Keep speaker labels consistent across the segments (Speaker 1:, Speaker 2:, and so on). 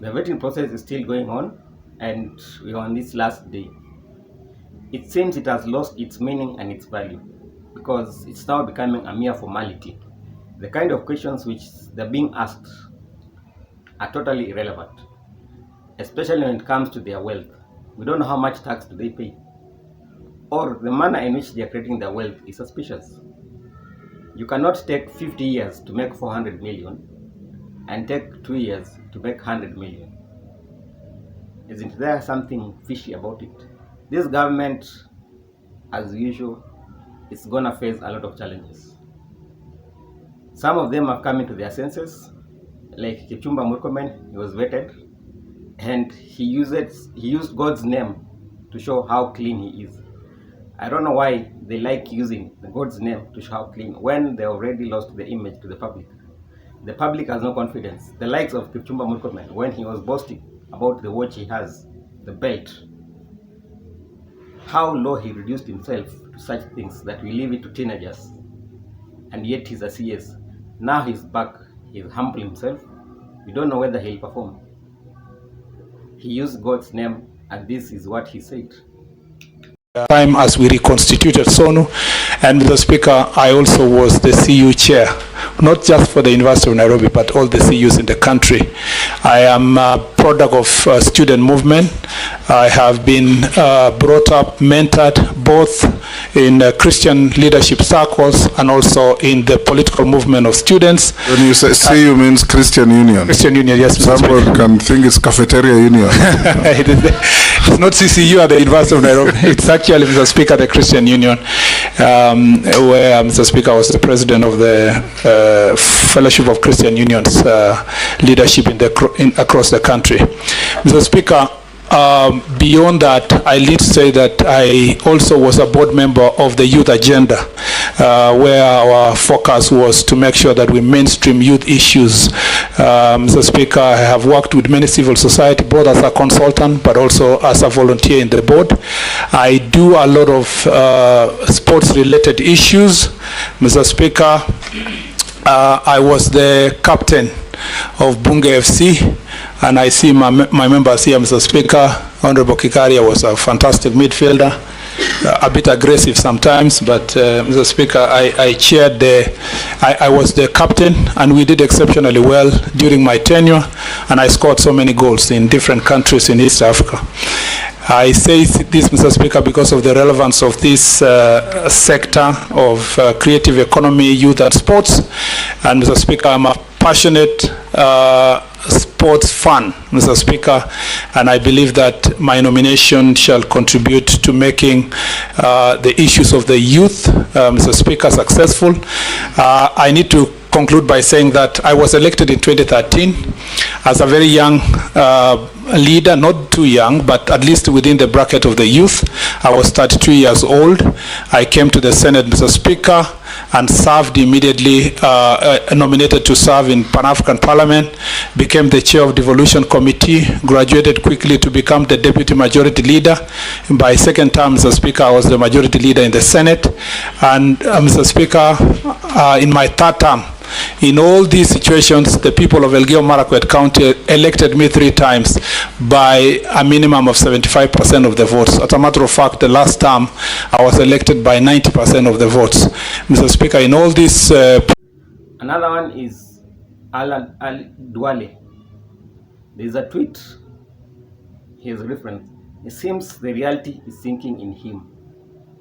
Speaker 1: The vetting process is still going on, and we are on this last day. It seems it has lost its meaning and its value because it's now becoming a mere formality. The kind of questions which they're being asked are totally irrelevant, especially when it comes to their wealth. We don't know how much tax do they pay, or the manner in which they are creating their wealth is suspicious. You cannot take 50 years to make 400 million and take 2 years to make 100 million. Isn't there something fishy about it? This government, as usual, is gonna face a lot of challenges. Some of them have come into their senses, like Kipchumba Murkomen. He was vetted, and he used God's name to show how clean he is. I don't know why they like using the God's name to show how clean when they already lost the image to the public. The public has no confidence. The likes of Kipchumba Murkomen, when he was boasting about the watch he has, the belt, how low he reduced himself to such things that we leave it to teenagers, and yet he's a CS. Now he's back, he's humbled himself. We don't know whether he'll perform. He used God's name, and this is what he said.
Speaker 2: Time as we reconstituted SONU, and Mr. Speaker, I also was the CU chair, not just for the University of Nairobi, but all the CUs in the country. I am a product of student movement. I have been brought up, mentored, both in Christian leadership circles and also in the political movement of students.
Speaker 3: When you say CU means Christian Union.
Speaker 2: Christian Union, yes.
Speaker 3: Someone can think it's Cafeteria Union.
Speaker 2: It's not CCU at the University of Nairobi. It's actually, Mr. Speaker, the Christian Union, where Mr. Speaker was the president of the Fellowship of Christian Unions leadership across the country. Mr. Speaker, beyond that, I need to say that I also was a board member of the Youth Agenda, where our focus was to make sure that we mainstream youth issues. Mr. Speaker, I have worked with many civil society, both as a consultant but also as a volunteer in the board. I do a lot of sports-related issues. Mr. Speaker, I was the captain of Bunge FC, and I see my members here, Mr. Speaker. Honorable Kikaria was a fantastic midfielder, a bit aggressive sometimes, but Mr. Speaker, I was the captain, and we did exceptionally well during my tenure, and I scored so many goals in different countries in East Africa. I say this, Mr. Speaker, because of the relevance of this sector of creative economy, youth and sports. And Mr. Speaker, I'm a passionate sports fan, Mr. Speaker, and I believe that my nomination shall contribute to making the issues of the youth, Mr. Speaker, successful. I need to conclude by saying that I was elected in 2013 as a very young leader, not too young, but at least within the bracket of the youth. I was 32 years old. I came to the Senate, Mr. Speaker, and served immediately, nominated to serve in Pan-African Parliament, became the chair of devolution committee, graduated quickly to become the deputy majority leader. By second term, Mr. Speaker, I was the majority leader in the Senate. And Mr. Speaker, in my third term, in all these situations, the people of Elgeyo Marakwet County elected me 3 times by a minimum of 75% of the votes. As a matter of fact, the last term, I was elected by 90% of the votes. Mr. Speaker, in all this...
Speaker 1: Another one is Alan Duale. There is a tweet he has referenced. It seems the reality is sinking in him,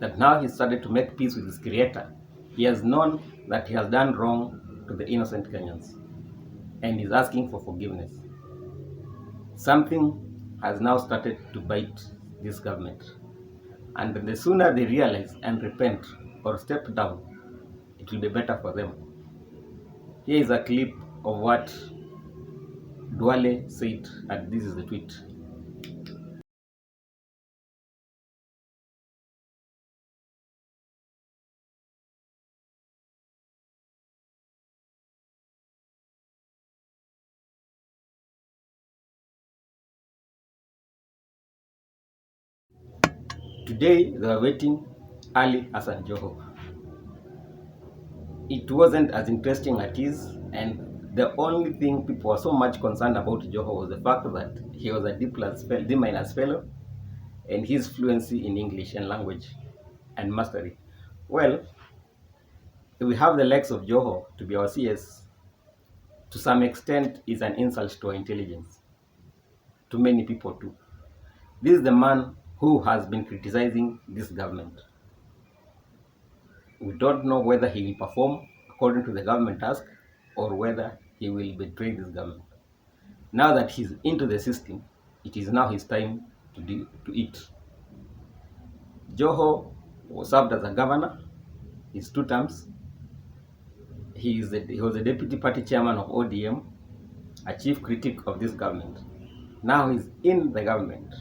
Speaker 1: that now he started to make peace with his creator. He has known that he has done wrong to the innocent Kenyans, and is asking for forgiveness. Something has now started to bite this government, and the sooner they realize and repent or step down, it will be better for them. Here is a clip of what Duale said, and this is the tweet. Today they were waiting Ali Hassan Joho. It wasn't as interesting as it is, and The only thing people were so much concerned about Joho was the fact that he was a D minus fellow, and his fluency in English and language and mastery. Well, we have the likes of Joho to be our CS. To some extent, is an insult to our intelligence. To many people too. This is the man who has been criticizing this government. We don't know whether he will perform according to the government task or whether he will betray this government. Now that he's into the system, it is now his time to eat. Joho was served as a governor, his 2 terms. He was the deputy party chairman of ODM, a chief critic of this government. Now he's in the government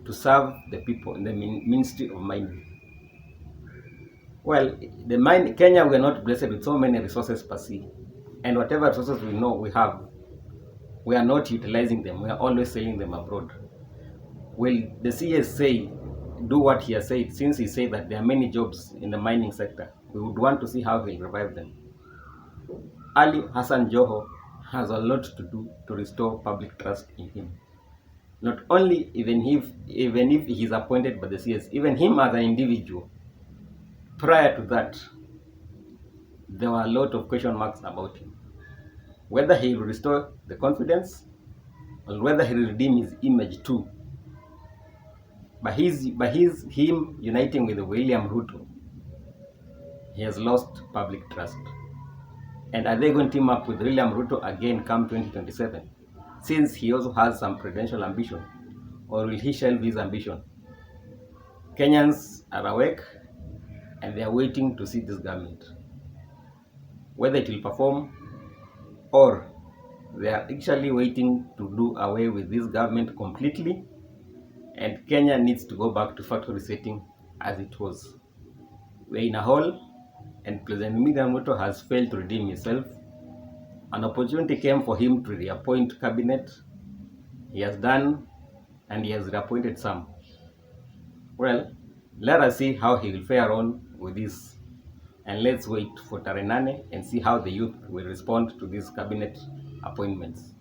Speaker 1: to serve the people in the Ministry of Mining. Well, Kenya, we are not blessed with so many resources per se. And whatever resources we know we have, we are not utilizing them. We are always selling them abroad. Will the CS say, do what he has said, since he said that there are many jobs in the mining sector? We would want to see how he'll revive them. Ali Hassan Joho has a lot to do to restore public trust in him. Not only even if he's appointed by the CS, even him as an individual. Prior to that, there were a lot of question marks about him. Whether he will restore the confidence or whether he will redeem his image too. By him uniting with William Ruto, he has lost public trust. And are they going to team up with William Ruto again come 2027? Since he also has some presidential ambition, or will he shelve his ambition? Kenyans are awake and they are waiting to see this government. Whether it will perform, or they are actually waiting to do away with this government completely, and Kenya needs to go back to factory setting as it was. We're in a hole, and President William Ruto has failed to redeem himself. An opportunity came for him to reappoint cabinet. He has done, and he has reappointed some. Well, let us see how he will fare on with this. And let's wait for Tarenane and see how the youth will respond to these cabinet appointments.